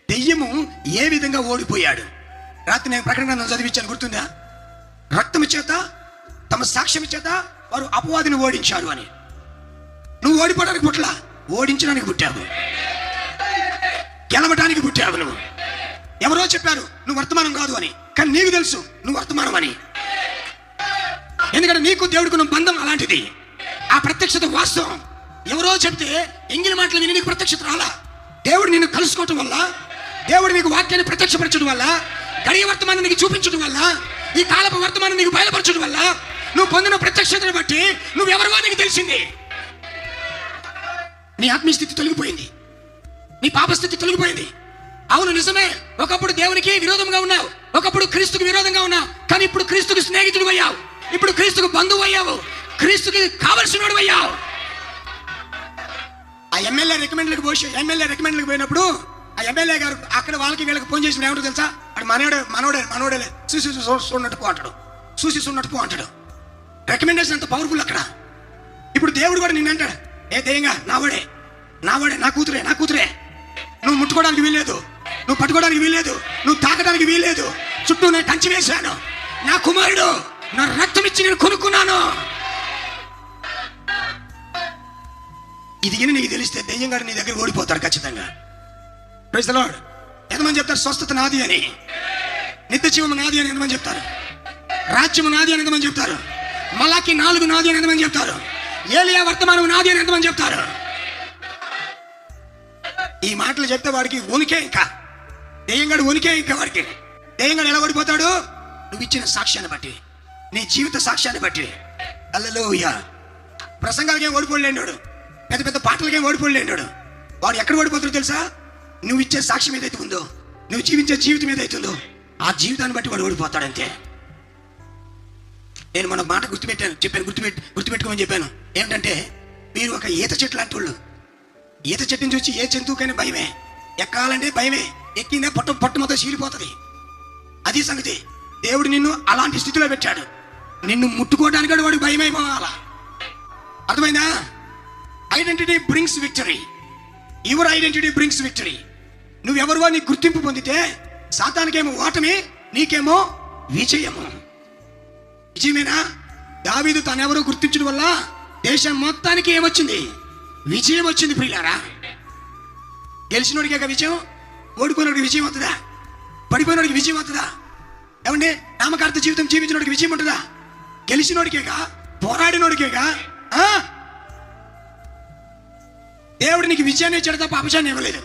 దెయ్యము ఏ విధంగా ఓడిపోయాడు. రాత్రి నేను ప్రకటన గ్రంథం చదివించాను, గుర్తుందా? రక్తము చేత తమ సాక్ష్యం చేత వారు అపవాదిని ఓడించారు అని. నువ్వు ఓడిపోవడానికి పుట్టలా, ఓడించడానికి పుట్టావు, గెలవడానికి పుట్టావు. నువ్వు ఎవరో చెప్పారు నువ్వు వర్తమానం కాదు అని, కానీ నీకు తెలుసు నువ్వు వర్తమానం అని. ఎందుకంటే నీకు దేవుడికి బంధం అలాంటిది. ఆ ప్రత్యక్షత వాస్తవం. ఎవరో చెప్తే ఎంగిలి మాటలు విని నీకు ప్రత్యక్షత రాలా. దేవుడు నిన్ను కలుసుకోవటం వల్ల, దేవుడు నీకు వాక్యాన్ని ప్రత్యక్షపరచడం వల్ల, గడియ వర్తమానం నీకు చూపించడం వల్ల, ఈ కాలపు వర్తమానం నీకు బయలుపరచడం వల్ల నువ్వు పొందిన ప్రత్యక్షతను బట్టి నువ్వెవరో నీకు తెలిసింది. నీ ఆత్మీయ స్థితి తొలగిపోయింది, నీ పాపస్థితి తొలగిపోయింది. అవును, నిజమే. ఒకప్పుడు దేవునికి విరోధంగా ఉన్నావు, ఒకప్పుడు క్రీస్తుకు విరోధంగా ఉన్నావు, కానీ ఇప్పుడు క్రీస్తుకు స్నేహితుడు అయ్యావు, ఇప్పుడు క్రీస్తుకు బంధువు అయ్యావు, క్రీస్తుకి కావలసినోడు అయ్యావు. ఆ ఎమ్మెల్యే రికమెండ్లకు పోయినప్పుడు ఆ ఎమ్మెల్యే గారు అక్కడ వాళ్ళకి వీళ్ళకి ఫోన్ చేసిన ఏమంటారు తెలుసా? అక్కడ మనోడే చూసి చూన్నట్టు అంటాడు, చూసి చూన్నట్టు అంటాడు. రికమెండేషన్ అంత పవర్ఫుల్ అక్కడ. ఇప్పుడు దేవుడు కూడా నిన్ను అంటాడు, ఏ దయ్యంగా నావాడే, నా కూతురే, నువ్వు ముట్టుకోవడానికి వీల్లేదు, నువ్వు పట్టుకోవడానికి వీల్లేదు, నువ్వు తాకడానికి వీల్లేదు, చుట్టూ నేను కంచి వేశాను, నా కుమారుడు నా రక్తం ఇచ్చి నేను కొనుక్కున్నాను. ఇది నీకు తెలిస్తే దెయ్యంగా నీ దగ్గర ఓడిపోతాడు ఖచ్చితంగా. Praise the lord. ఎంతమంది చెప్తారు స్వస్థత నాది అని, నిత్య జీవము నాది అని ఎంతమంది చెప్తారు, రాజ్యము నాది అని ఎంతమంది చెప్తారు, మలాకి 4 నాది అని ఎంతమంది చెప్తారు, ఏలియా వర్తమానం నాది అని ఎంతమంది చెప్తారు? ఈ మాటలు చెప్తే వాడికి ఉనికే, ఇంకా దెయ్యంగాడు ఉనికే. ఇంకా వాడికి దెయ్యంగాడు ఎలా ఓడిపోతాడు? నువ్వు ఇచ్చిన సాక్ష్యాన్ని బట్టి, నీ జీవిత సాక్ష్యాన్ని బట్టి. హల్లెలూయా. ప్రసంగాలకేం ఓడిపోలేడు, పెద్ద పెద్ద పాటలకేం ఓడిపోలేడు. వాడు ఎక్కడ ఓడిపోతాడో తెలుసా? నువ్వు ఇచ్చే సాక్ష్యం ఏదైతే ఉందో, నువ్వు జీవించే జీవితం ఏదైతుందో ఆ జీవితాన్ని బట్టి వాడు ఓడిపోతాడంతే. నేను మన మాట గుర్తుపెట్టుకోమని చెప్పాను. ఏమిటంటే, మీరు ఒక ఈత చెట్టు లాంటి వాళ్ళు. ఈత చెట్టుని చూసి ఏ జంతువుకైనా భయమే, ఎక్కాలంటే భయమే, ఎక్కిందే పట్టు మొత్తం చీలిపోతుంది. అది సంగతి. దేవుడు నిన్ను అలాంటి స్థితిలో పెట్టాడు, నిన్ను ముట్టుకోవడానికి కూడా వాడికి భయమైపోవాలా. అర్థమైందా? Identity brings victory. Your identity brings victory. నువ్వెవరువో నీ గుర్తింపు పొందితే సాతానికేమో ఓటమి, నీకేమో విజయము. విజయమేనా? దావీదు తనెవరో గుర్తించడం వల్ల దేశం మొత్తానికి ఏమొచ్చింది? విజయం వచ్చింది. ప్రియులారా, గెలిచినోడికే విజయం, ఓడిపోయినోడికి విజయం అవుతుందా? పడిపోయినోడికి విజయం అవుతుందా? ఏమండి, నామకార్థ జీవితం జీవించినోడికి విజయం ఉంటుందా? గెలిచినోడికేగా, పోరాడినోడికేగా. దేవుడు నీకు విజయాన్ని ఇచ్చాడు తప్ప అపజయాన్ని ఇవ్వలేదు.